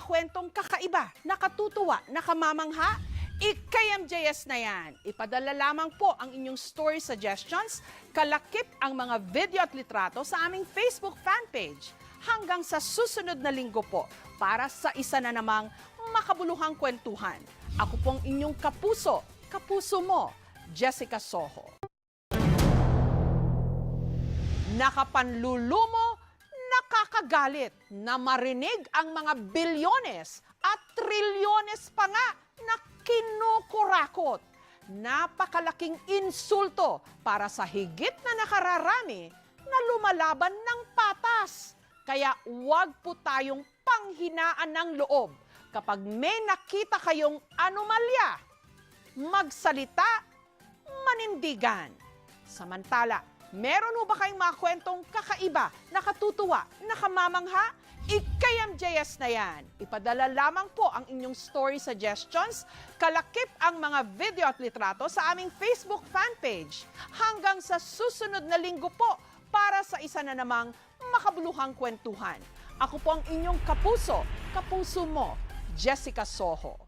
kwentong kakaiba, nakatutuwa, nakamamangha? I-KMJS na yan. Ipadala lamang po ang inyong story suggestions, kalakip ang mga video at litrato sa aming Facebook fanpage. Hanggang sa susunod na linggo po para sa isa na namang makabuluhang kwentuhan. Ako pong inyong kapuso, kapuso mo, Jessica Soho. Nakapanlulumo, nakakagalit na marinig ang mga bilyones at trilyones pa nga na kinukurakot. Napakalaking insulto para sa higit na nakararami na lumalaban ng patas. Kaya huwag po tayong panghinaan ng loob. Kapag may nakita kayong anomalya, magsalita, manindigan. Samantala, meron ho ba kayong mga kwentong kakaiba, nakatutuwa, nakamamangha? I-KMJS na yan. Ipadala lamang po ang inyong story suggestions, kalakip ang mga video at litrato sa aming Facebook fanpage. Hanggang sa susunod na linggo po para sa isa na namang makabuluhang kwentuhan. Ako po ang inyong kapuso, kapuso mo, Jessica Soho.